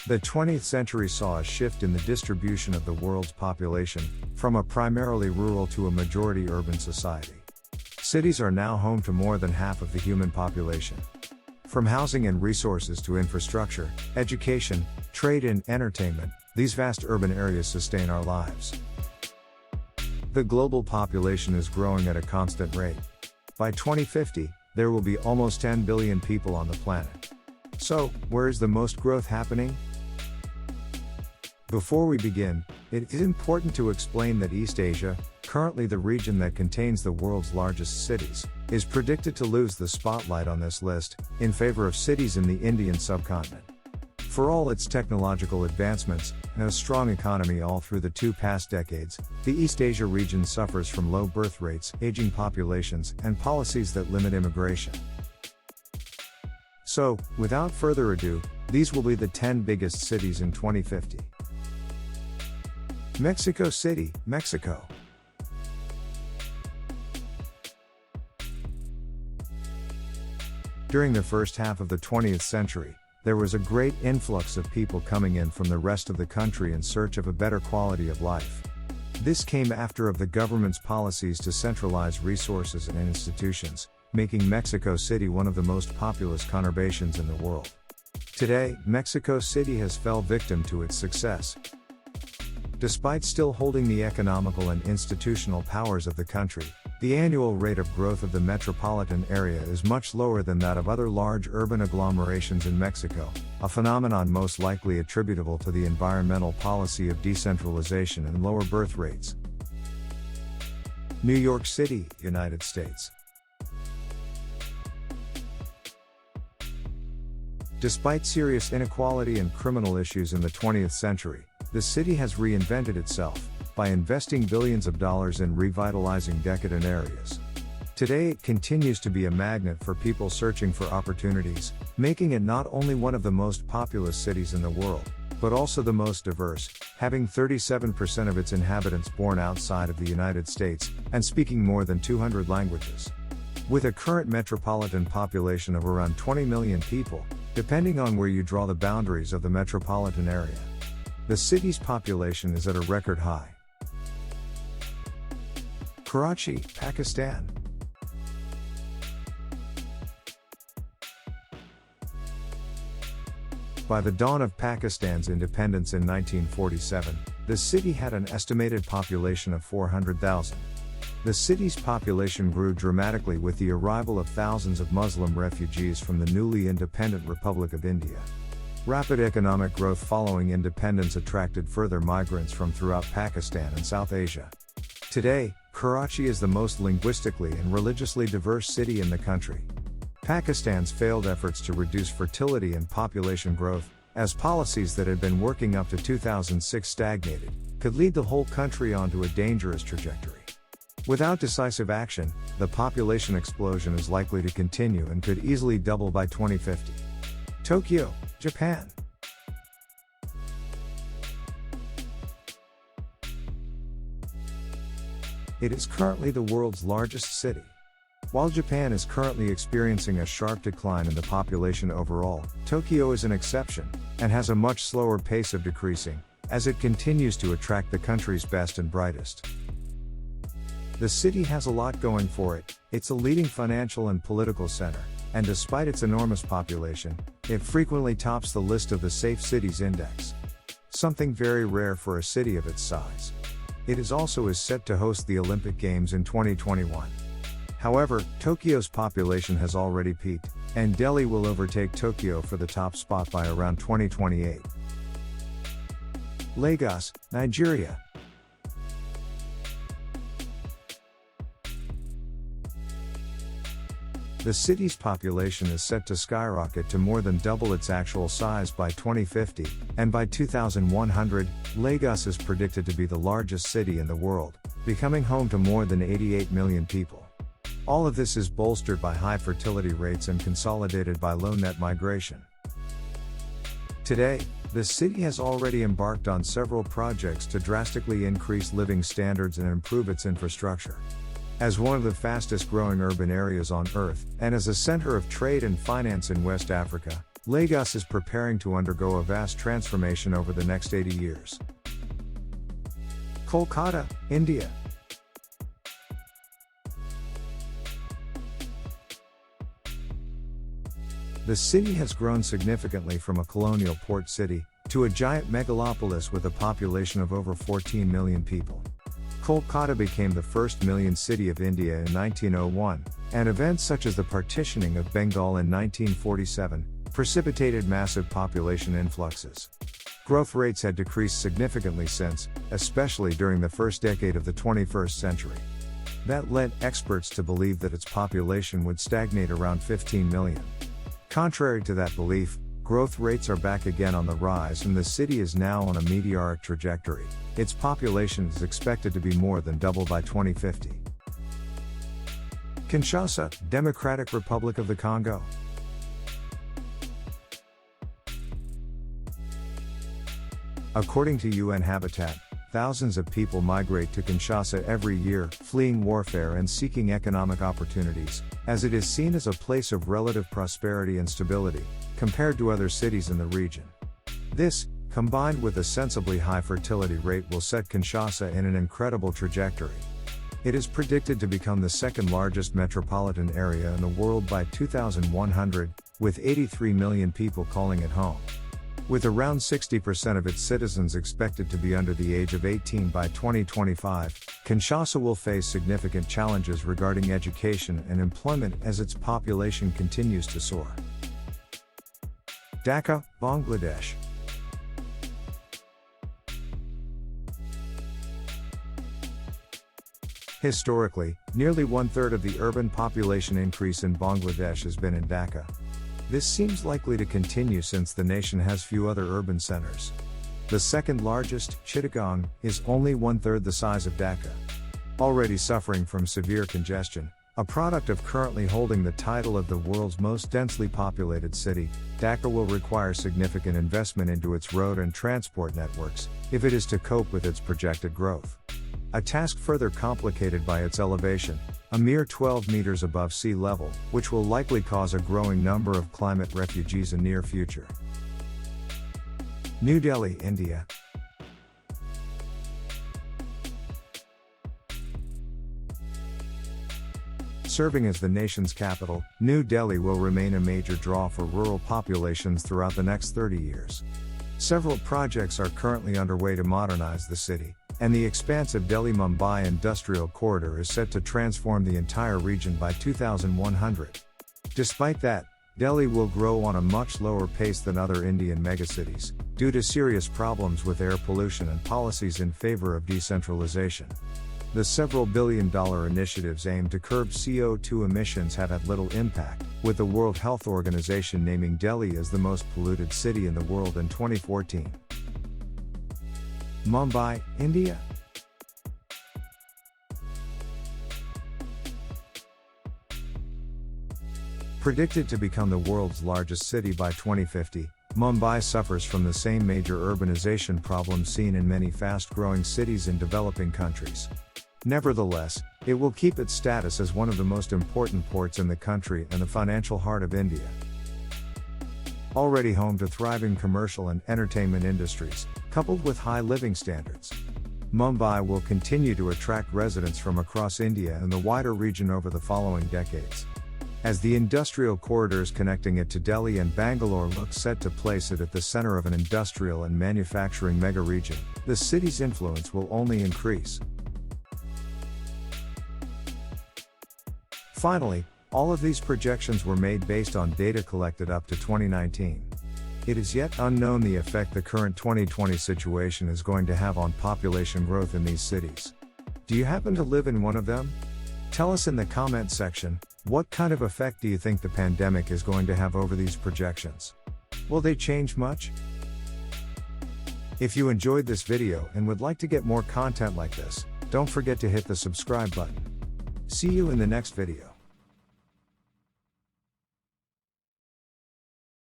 The 20th century saw a shift in the distribution of the world's population, from a primarily rural to a majority urban society. Cities are now home to more than half of the human population. From housing and resources to infrastructure, education, trade and entertainment, these vast urban areas sustain our lives. The global population is growing at a constant rate. By 2050, there will be almost 10 billion people on the planet. So, where is the most growth happening? Before we begin, it is important to explain that East Asia, currently the region that contains the world's largest cities, is predicted to lose the spotlight on this list, in favor of cities in the Indian subcontinent. For all its technological advancements, and a strong economy all through the two past decades, the East Asia region suffers from low birth rates, aging populations, and policies that limit immigration. So, without further ado, these will be the 10 biggest cities in 2050. Mexico City, Mexico. During the first half of the 20th century, there was a great influx of people coming in from the rest of the country in search of a better quality of life. This came after of the government's policies to centralize resources and institutions, making Mexico City one of the most populous conurbations in the world. Today, Mexico City has fell victim to its success. Despite still holding the economical and institutional powers of the country, the annual rate of growth of the metropolitan area is much lower than that of other large urban agglomerations in Mexico, a phenomenon most likely attributable to the environmental policy of decentralization and lower birth rates. New York City, United States. Despite serious inequality and criminal issues in the 20th century, the city has reinvented itself, by investing billions of dollars in revitalizing decadent areas. Today it continues to be a magnet for people searching for opportunities, making it not only one of the most populous cities in the world, but also the most diverse, having 37% of its inhabitants born outside of the United States, and speaking more than 200 languages. With a current metropolitan population of around 20 million people, depending on where you draw the boundaries of the metropolitan area. The city's population is at a record high. Karachi, Pakistan. By the dawn of Pakistan's independence in 1947, the city had an estimated population of 400,000. The city's population grew dramatically with the arrival of thousands of Muslim refugees from the newly independent Republic of India. Rapid economic growth following independence attracted further migrants from throughout Pakistan and South Asia. Today, Karachi is the most linguistically and religiously diverse city in the country. Pakistan's failed efforts to reduce fertility and population growth, as policies that had been working up to 2006 stagnated, could lead the whole country onto a dangerous trajectory. Without decisive action, the population explosion is likely to continue and could easily double by 2050. Tokyo, Japan. It is currently the world's largest city. While Japan is currently experiencing a sharp decline in the population overall, Tokyo is an exception, and has a much slower pace of decreasing, as it continues to attract the country's best and brightest. The city has a lot going for it. It's a leading financial and political center, and despite its enormous population, it frequently tops the list of the Safe Cities Index. Something very rare for a city of its size. It is also set to host the Olympic Games in 2021. However, Tokyo's population has already peaked, and Delhi will overtake Tokyo for the top spot by around 2028. Lagos, Nigeria. The city's population is set to skyrocket to more than double its actual size by 2050, and by 2100, Lagos is predicted to be the largest city in the world, becoming home to more than 88 million people. All of this is bolstered by high fertility rates and consolidated by low net migration. Today, the city has already embarked on several projects to drastically increase living standards and improve its infrastructure. As one of the fastest growing urban areas on Earth, and as a center of trade and finance in West Africa, Lagos is preparing to undergo a vast transformation over the next 80 years. Kolkata, India. The city has grown significantly from a colonial port city to a giant megalopolis with a population of over 14 million people. Kolkata became the first million city of India in 1901, and events such as the partitioning of Bengal in 1947 precipitated massive population influxes. Growth rates had decreased significantly since, especially during the first decade of the 21st century. That led experts to believe that its population would stagnate around 15 million. Contrary to that belief, growth rates are back again on the rise and the city is now on a meteoric trajectory. Its population is expected to be more than double by 2050. Kinshasa, Democratic Republic of the Congo. According to UN Habitat, thousands of people migrate to Kinshasa every year, fleeing warfare and seeking economic opportunities, as it is seen as a place of relative prosperity and stability, compared to other cities in the region. This, combined with a sensibly high fertility rate, will set Kinshasa in an incredible trajectory. It is predicted to become the second largest metropolitan area in the world by 2100, with 83 million people calling it home. With around 60% of its citizens expected to be under the age of 18 by 2025, Kinshasa will face significant challenges regarding education and employment as its population continues to soar. Dhaka, Bangladesh. Historically, nearly one-third of the urban population increase in Bangladesh has been in Dhaka. This seems likely to continue since the nation has few other urban centers. The second largest, Chittagong, is only one-third the size of Dhaka. Already suffering from severe congestion, a product of currently holding the title of the world's most densely populated city, Dhaka will require significant investment into its road and transport networks, if it is to cope with its projected growth. A task further complicated by its elevation, a mere 12 meters above sea level, which will likely cause a growing number of climate refugees in near future. New Delhi, India. Serving as the nation's capital, New Delhi will remain a major draw for rural populations throughout the next 30 years. Several projects are currently underway to modernize the city, and the expansive Delhi-Mumbai industrial corridor is set to transform the entire region by 2100. Despite that, Delhi will grow on a much lower pace than other Indian megacities, due to serious problems with air pollution and policies in favor of decentralization. The several billion-dollar initiatives aimed to curb CO2 emissions have had little impact, with the World Health Organization naming Delhi as the most polluted city in the world in 2014. Mumbai, India. Predicted to become the world's largest city by 2050, Mumbai suffers from the same major urbanization problems seen in many fast-growing cities in developing countries. Nevertheless, it will keep its status as one of the most important ports in the country and the financial heart of India. Already home to thriving commercial and entertainment industries, coupled with high living standards, Mumbai will continue to attract residents from across India and the wider region over the following decades. As the industrial corridors connecting it to Delhi and Bangalore look set to place it at the center of an industrial and manufacturing mega-region, the city's influence will only increase. Finally, all of these projections were made based on data collected up to 2019. It is yet unknown the effect the current 2020 situation is going to have on population growth in these cities. Do you happen to live in one of them? Tell us in the comment section, what kind of effect do you think the pandemic is going to have over these projections? Will they change much? If you enjoyed this video and would like to get more content like this, don't forget to hit the subscribe button. See you in the next video.